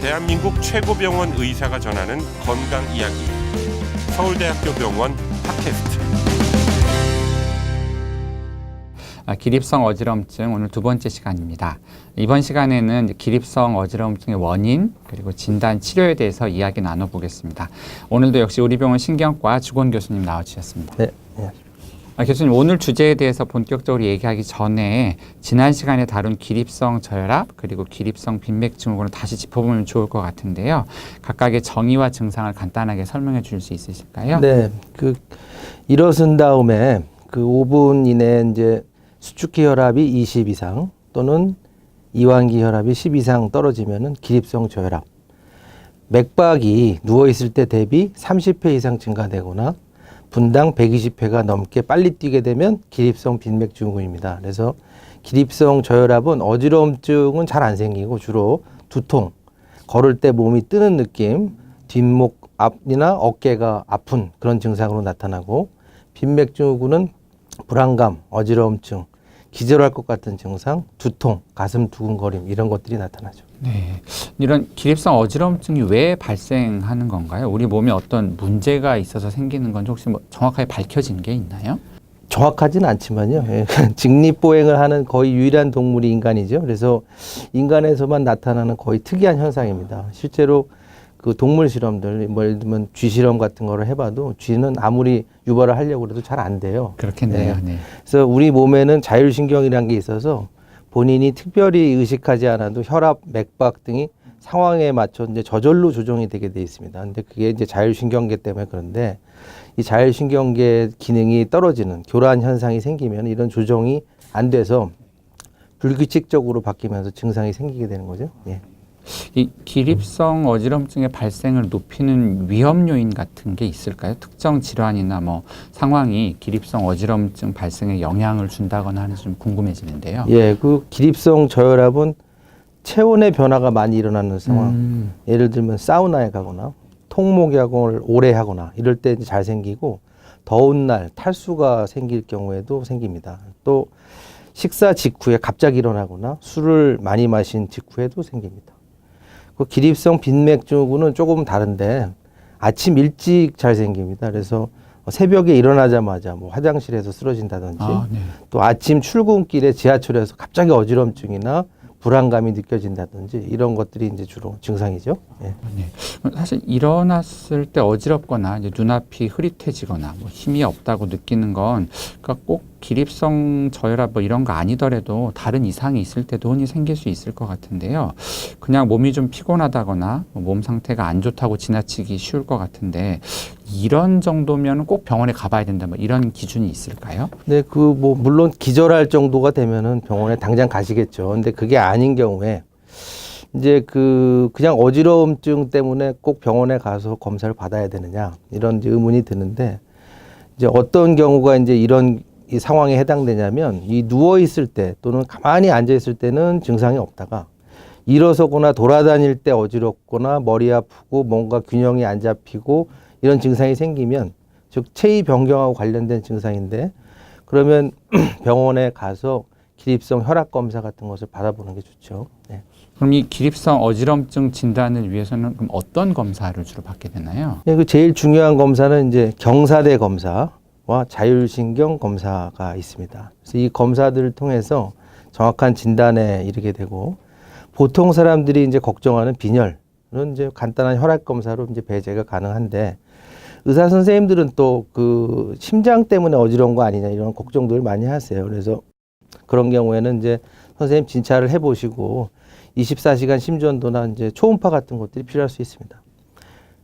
대한민국 최고 병원 의사가 전하는 건강 이야기. 서울대학교 병원 팟캐스트. 기립성 어지럼증 오늘 두 번째 시간입니다. 이번 시간에는 기립성 어지럼증의 원인 그리고 진단 치료에 대해서 이야기 나눠보겠습니다. 오늘도 역시 우리 병원 신경과 주건 교수님 나와주셨습니다. 네. 교수님, 오늘 주제에 대해서 본격적으로 얘기하기 전에 지난 시간에 다룬 기립성 저혈압 그리고 기립성 빈맥 증후군을 다시 짚어보면 좋을 것 같은데요. 각각의 정의와 증상을 간단하게 설명해 주실 수 있으실까요? 네. 일어선 다음에 5분 이내에 이제 수축기 혈압이 20 이상 또는 이완기 혈압이 10 이상 떨어지면은 기립성 저혈압. 맥박이 누워 있을 때 대비 30회 이상 증가되거나 분당 120회가 넘게 빨리 뛰게 되면 기립성 빈맥 증후군입니다. 그래서 기립성 저혈압은 어지러움증은 잘 안 생기고 주로 두통, 걸을 때 몸이 뜨는 느낌, 뒷목 앞이나 어깨가 아픈 그런 증상으로 나타나고, 빈맥 증후군은 불안감, 어지러움증, 기절할 것 같은 증상, 두통, 가슴 두근거림 이런 것들이 나타나죠. 네, 이런 기립성 어지러움증이 왜 발생하는 건가요? 우리 몸에 어떤 문제가 있어서 생기는 건지 혹시 정확하게 밝혀진 게 있나요? 정확하지는 않지만요. 직립보행을 하는 거의 유일한 동물이 인간이죠. 그래서 인간에서만 나타나는 거의 특이한 현상입니다. 실제로 그 동물 실험들, 예를 들면 쥐 실험 같은 거를 해봐도 쥐는 아무리 유발을 하려고 해도 잘 안 돼요. 그렇겠네요. 네. 그래서 우리 몸에는 자율신경이라는 게 있어서 본인이 특별히 의식하지 않아도 혈압, 맥박 등이 상황에 맞춰 이제 저절로 조정이 되게 돼 있습니다. 근데 그게 이제 자율신경계 때문에 그런데, 이 자율신경계 기능이 떨어지는 교란 현상이 생기면 이런 조정이 안 돼서 불규칙적으로 바뀌면서 증상이 생기게 되는 거죠. 예. 이 기립성 어지럼증의 발생을 높이는 위험 요인 같은 게 있을까요? 특정 질환이나 상황이 기립성 어지럼증 발생에 영향을 준다거나 하는지 좀 궁금해지는데요. 예, 기립성 저혈압은 체온의 변화가 많이 일어나는 상황. 예를 들면 사우나에 가거나 통목약을 오래 하거나 이럴 때 잘 생기고, 더운 날 탈수가 생길 경우에도 생깁니다. 또 식사 직후에 갑자기 일어나거나 술을 많이 마신 직후에도 생깁니다. 기립성 빈맥 증후군은 조금 다른데 아침 일찍 잘 생깁니다. 그래서 새벽에 일어나자마자 화장실에서 쓰러진다든지, 네. 또 아침 출근길에 지하철에서 갑자기 어지럼증이나 불안감이 느껴진다든지 이런 것들이 이제 주로 증상이죠. 예. 네. 사실 일어났을 때 어지럽거나 이제 눈앞이 흐릿해지거나 힘이 없다고 느끼는 건 그러니까 꼭 기립성 저혈압 이런 거 아니더라도 다른 이상이 있을 때도 흔히 생길 수 있을 것 같은데요. 그냥 몸이 좀 피곤하다거나 몸 상태가 안 좋다고 지나치기 쉬울 것 같은데, 이런 정도면 꼭 병원에 가봐야 된다 이런 기준이 있을까요? 네, 물론 기절할 정도가 되면은 병원에 당장 가시겠죠. 근데 그게 아닌 경우에 이제 그냥 어지러움증 때문에 꼭 병원에 가서 검사를 받아야 되느냐 이런 이제 의문이 드는데, 이제 어떤 경우가 이제 이런 이 상황에 해당되냐면, 이 누워 있을 때 또는 가만히 앉아 있을 때는 증상이 없다가 일어서거나 돌아다닐 때 어지럽거나 머리 아프고 뭔가 균형이 안 잡히고 이런 증상이 생기면, 즉 체위 변경하고 관련된 증상인데, 그러면 병원에 가서 기립성 혈압 검사 같은 것을 받아보는 게 좋죠. 네. 그럼 이 기립성 어지럼증 진단을 위해서는 그럼 어떤 검사를 주로 받게 되나요? 네, 제일 중요한 검사는 이제 경사대 검사와 자율신경 검사가 있습니다. 그래서 이 검사들을 통해서 정확한 진단에 이르게 되고, 보통 사람들이 이제 걱정하는 빈혈은 이제 간단한 혈압 검사로 이제 배제가 가능한데, 의사 선생님들은 또 심장 때문에 어지러운 거 아니냐 이런 걱정들을 많이 하세요. 그래서 그런 경우에는 이제 선생님 진찰을 해보시고 24시간 심전도나 이제 초음파 같은 것들이 필요할 수 있습니다.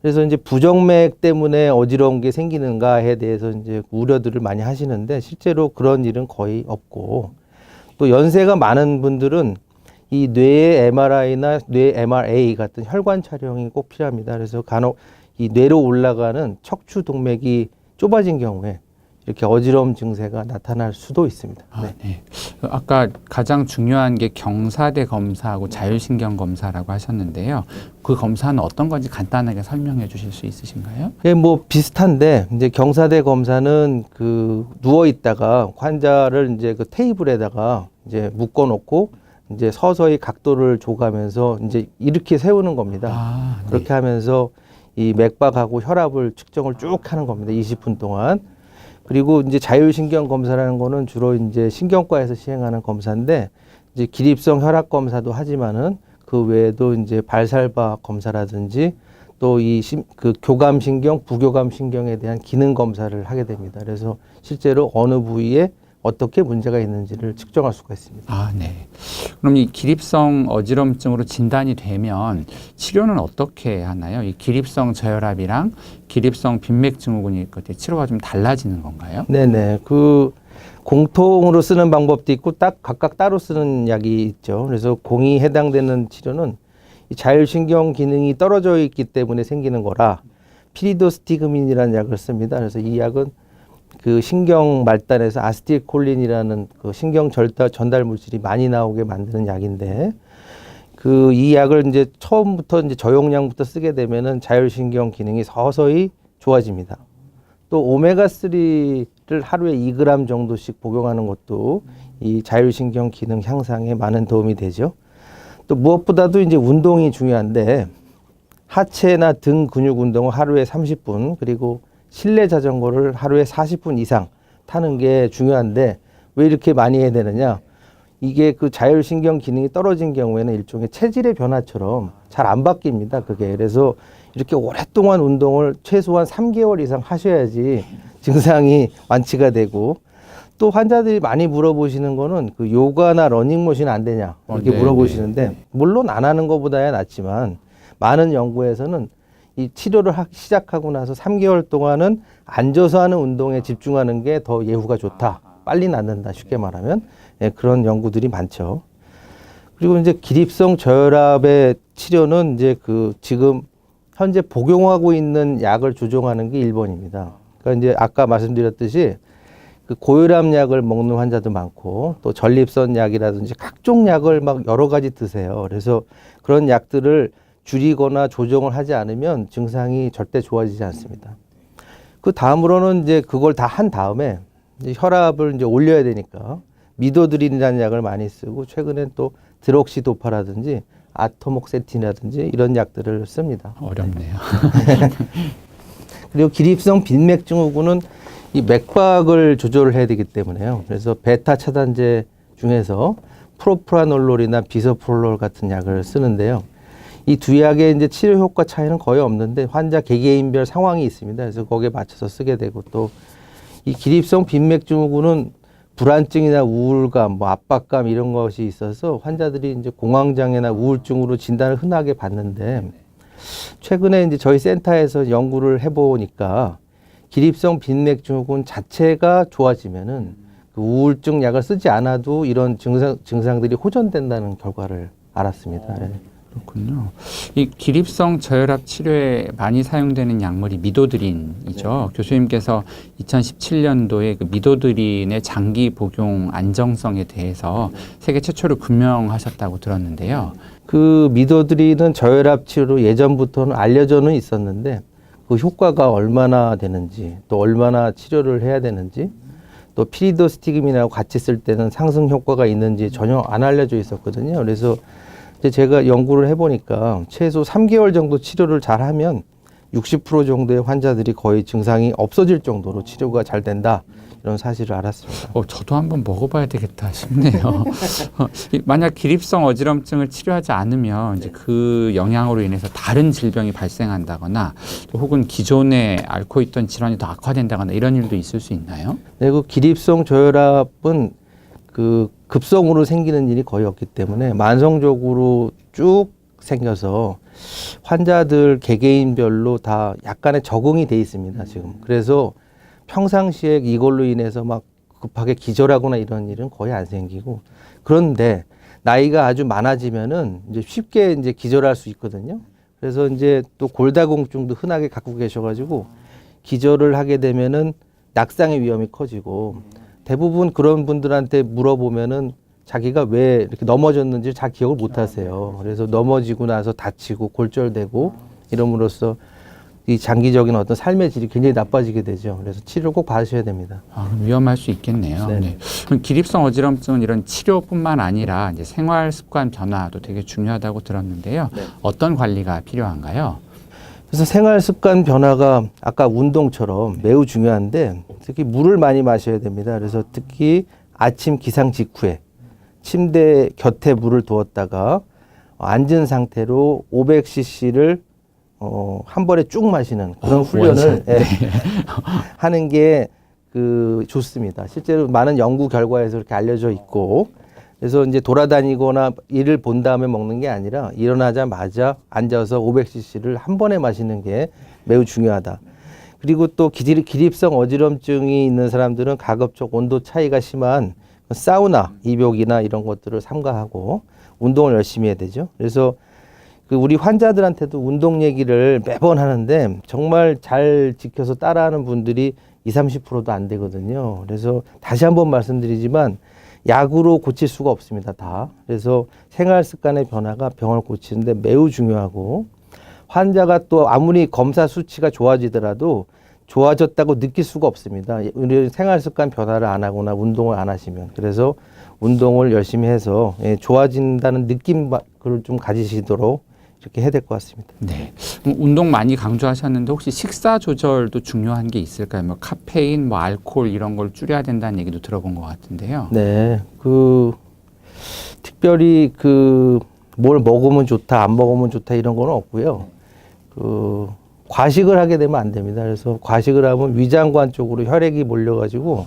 그래서 이제 부정맥 때문에 어지러운 게 생기는가에 대해서 이제 우려들을 많이 하시는데, 실제로 그런 일은 거의 없고, 또 연세가 많은 분들은 이 뇌의 MRI나 뇌 MRA 같은 혈관 촬영이 꼭 필요합니다. 그래서 간혹 이 뇌로 올라가는 척추 동맥이 좁아진 경우에 이렇게 어지러움 증세가 나타날 수도 있습니다. 네. 네. 아까 가장 중요한 게 경사대 검사하고 자율신경 검사라고 하셨는데요. 그 검사는 어떤 건지 간단하게 설명해 주실 수 있으신가요? 예, 비슷한데, 이제 경사대 검사는 누워 있다가 환자를 이제 테이블에다가 이제 묶어 놓고 이제 서서히 각도를 줘가면서 이제 이렇게 세우는 겁니다. 아, 네. 그렇게 하면서 이 맥박하고 혈압을 측정을 쭉 하는 겁니다. 20분 동안. 그리고 이제 자율신경 검사라는 거는 주로 이제 신경과에서 시행하는 검사인데 이제 기립성 혈압 검사도 하지만은 그 외에도 이제 발살바 검사라든지 또 이 그 교감신경, 부교감신경에 대한 기능 검사를 하게 됩니다. 그래서 실제로 어느 부위에 어떻게 문제가 있는지를 측정할 수가 있습니다. 아, 네. 그럼 이 기립성 어지럼증으로 진단이 되면 치료는 어떻게 하나요? 이 기립성 저혈압이랑 기립성 빈맥증후군이 치료가 좀 달라지는 건가요? 네네. 그 공통으로 쓰는 방법도 있고 딱 각각 따로 쓰는 약이 있죠. 그래서 공이 해당되는 치료는 이 자율신경 기능이 떨어져 있기 때문에 생기는 거라 피리도스티그민이라는 약을 씁니다. 그래서 이 약은 그 신경 말단에서 아세틸콜린이라는 그 신경 전달 물질이 많이 나오게 만드는 약인데 그 이 약을 이제 처음부터 이제 저용량부터 쓰게 되면은 자율신경 기능이 서서히 좋아집니다. 또 오메가3를 하루에 2g 정도씩 복용하는 것도 이 자율신경 기능 향상에 많은 도움이 되죠. 또 무엇보다도 이제 운동이 중요한데 하체나 등 근육 운동을 하루에 30분 그리고 실내 자전거를 하루에 40분 이상 타는 게 중요한데 왜 이렇게 많이 해야 되느냐? 이게 그 자율신경 기능이 떨어진 경우에는 일종의 체질의 변화처럼 잘 안 바뀝니다. 그게. 그래서 이렇게 오랫동안 운동을 최소한 3개월 이상 하셔야지 증상이 완치가 되고 또 환자들이 많이 물어보시는 거는 그 요가나 러닝머신 안 되냐 이렇게 네, 물어보시는데 네. 물론 안 하는 것보다야 낫지만 많은 연구에서는 이 치료를 시작하고 나서 3개월 동안은 앉아서 하는 운동에 집중하는 게 더 예후가 좋다. 빨리 낫는다. 쉽게 말하면. 예, 그런 연구들이 많죠. 그리고 이제 기립성 저혈압의 치료는 이제 그 지금 현재 복용하고 있는 약을 조정하는 게 1번입니다. 그러니까 이제 아까 말씀드렸듯이 그 고혈압 약을 먹는 환자도 많고 또 전립선 약이라든지 각종 약을 막 여러 가지 드세요. 그래서 그런 약들을 줄이거나 조정을 하지 않으면 증상이 절대 좋아지지 않습니다. 그 다음으로는 이제 그걸 다 한 다음에 이제 혈압을 이제 올려야 되니까 미도드린이라는 약을 많이 쓰고 최근엔 또 드록시도파라든지 아토목세틴이라든지 이런 약들을 씁니다. 어렵네요. 그리고 기립성 빈맥증후군은 이 맥박을 조절을 해야 되기 때문에요. 그래서 베타 차단제 중에서 프로프라놀롤이나 비소프롤롤 같은 약을 쓰는데요. 이 두 약의 이제 치료 효과 차이는 거의 없는데 환자 개개인별 상황이 있습니다. 그래서 거기에 맞춰서 쓰게 되고 또 이 기립성 빈맥증후군은 불안증이나 우울감, 뭐 압박감 이런 것이 있어서 환자들이 이제 공황장애나 우울증으로 진단을 흔하게 받는데 최근에 이제 저희 센터에서 연구를 해보니까 기립성 빈맥증후군 자체가 좋아지면은 그 우울증 약을 쓰지 않아도 이런 증상들이 호전된다는 결과를 알았습니다. 네. 그렇군요. 이 기립성 저혈압 치료에 많이 사용되는 약물이 미도드린이죠. 네. 교수님께서 2017년도에 그 미도드린의 장기 복용 안정성에 대해서 세계 최초로 규명하셨다고 들었는데요. 그 미도드린은 저혈압 치료로 예전부터는 알려져는 있었는데 그 효과가 얼마나 되는지 또 얼마나 치료를 해야 되는지 또 피리도스티그민하고 같이 쓸 때는 상승 효과가 있는지 전혀 안 알려져 있었거든요. 그래서 이제 제가 연구를 해보니까 최소 3개월 정도 치료를 잘 하면 60% 정도의 환자들이 거의 증상이 없어질 정도로 치료가 잘 된다. 이런 사실을 알았습니다. 저도 한번 먹어봐야 되겠다 싶네요. 만약 기립성 어지럼증을 치료하지 않으면 이제 그 영향으로 인해서 다른 질병이 발생한다거나 또 혹은 기존에 앓고 있던 질환이 더 악화된다거나 이런 일도 있을 수 있나요? 네, 그 기립성 저혈압은 그 급성으로 생기는 일이 거의 없기 때문에 만성적으로 쭉 생겨서 환자들 개개인별로 다 약간의 적응이 돼 있습니다, 지금. 그래서 평상시에 이걸로 인해서 막 급하게 기절하거나 이런 일은 거의 안 생기고 그런데 나이가 아주 많아지면은 이제 쉽게 이제 기절할 수 있거든요. 그래서 이제 또 골다공증도 흔하게 갖고 계셔가지고 기절을 하게 되면은 낙상의 위험이 커지고 대부분 그런 분들한테 물어보면은 자기가 왜 이렇게 넘어졌는지 잘 기억을 못 하세요. 그래서 넘어지고 나서 다치고 골절되고 이럼으로써 이 장기적인 어떤 삶의 질이 굉장히 나빠지게 되죠. 그래서 치료를 꼭 받으셔야 됩니다. 아, 그럼 위험할 수 있겠네요. 네. 네. 그럼 기립성 어지럼증은 이런 치료뿐만 아니라 이제 생활 습관 변화도 되게 중요하다고 들었는데요. 네. 어떤 관리가 필요한가요? 그래서 생활 습관 변화가 아까 운동처럼 매우 중요한데 특히 물을 많이 마셔야 됩니다. 그래서 특히 아침 기상 직후에 침대 곁에 물을 두었다가 앉은 상태로 500cc를 한 번에 쭉 마시는 그런 훈련을 예, 하는 게 좋습니다. 실제로 많은 연구 결과에서 그렇게 알려져 있고, 그래서 이제 돌아다니거나 일을 본 다음에 먹는 게 아니라 일어나자마자 앉아서 500cc를 한 번에 마시는 게 매우 중요하다. 그리고 또 기립성 어지럼증이 있는 사람들은 가급적 온도 차이가 심한 사우나, 입욕이나 이런 것들을 삼가하고 운동을 열심히 해야 되죠. 그래서 우리 환자들한테도 운동 얘기를 매번 하는데 정말 잘 지켜서 따라하는 분들이 20, 30%도 안 되거든요. 그래서 다시 한번 말씀드리지만 약으로 고칠 수가 없습니다, 다. 그래서 생활 습관의 변화가 병을 고치는데 매우 중요하고, 환자가 또 아무리 검사 수치가 좋아지더라도 좋아졌다고 느낄 수가 없습니다. 우리 생활 습관 변화를 안 하거나 운동을 안 하시면. 그래서 운동을 열심히 해서 좋아진다는 느낌을 좀 가지시도록 이렇게 해야 될 것 같습니다. 네. 그럼 운동 많이 강조하셨는데 혹시 식사 조절도 중요한 게 있을까요? 뭐 카페인, 뭐 알코올 이런 걸 줄여야 된다는 얘기도 들어본 것 같은데요. 네, 특별히 뭘 먹으면 좋다, 안 먹으면 좋다 이런 건 없고요. 과식을 하게 되면 안 됩니다. 그래서 과식을 하면 위장관 쪽으로 혈액이 몰려가지고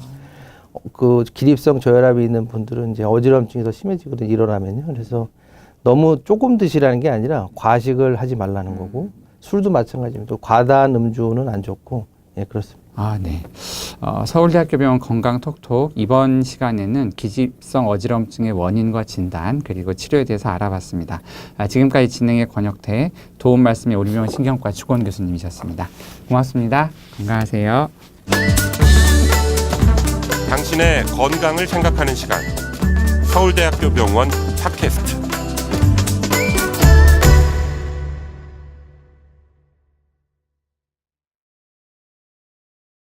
기립성 저혈압이 있는 분들은 이제 어지럼증이 더 심해지거든요. 일어나면요. 그래서 너무 조금 드시라는 게 아니라 과식을 하지 말라는 거고, 술도 마찬가지입니다. 또 과다한 음주는 안 좋고, 예, 그렇습니다. 아, 네. 서울대학교병원 건강톡톡 이번 시간에는 기립성 어지럼증의 원인과 진단 그리고 치료에 대해서 알아봤습니다. 지금까지 진행의 권혁태, 도움 말씀의 우리병원 신경과 주권 교수님이셨습니다. 고맙습니다. 건강하세요. 당신의 건강을 생각하는 시간 서울대학교 병원 팟캐스트.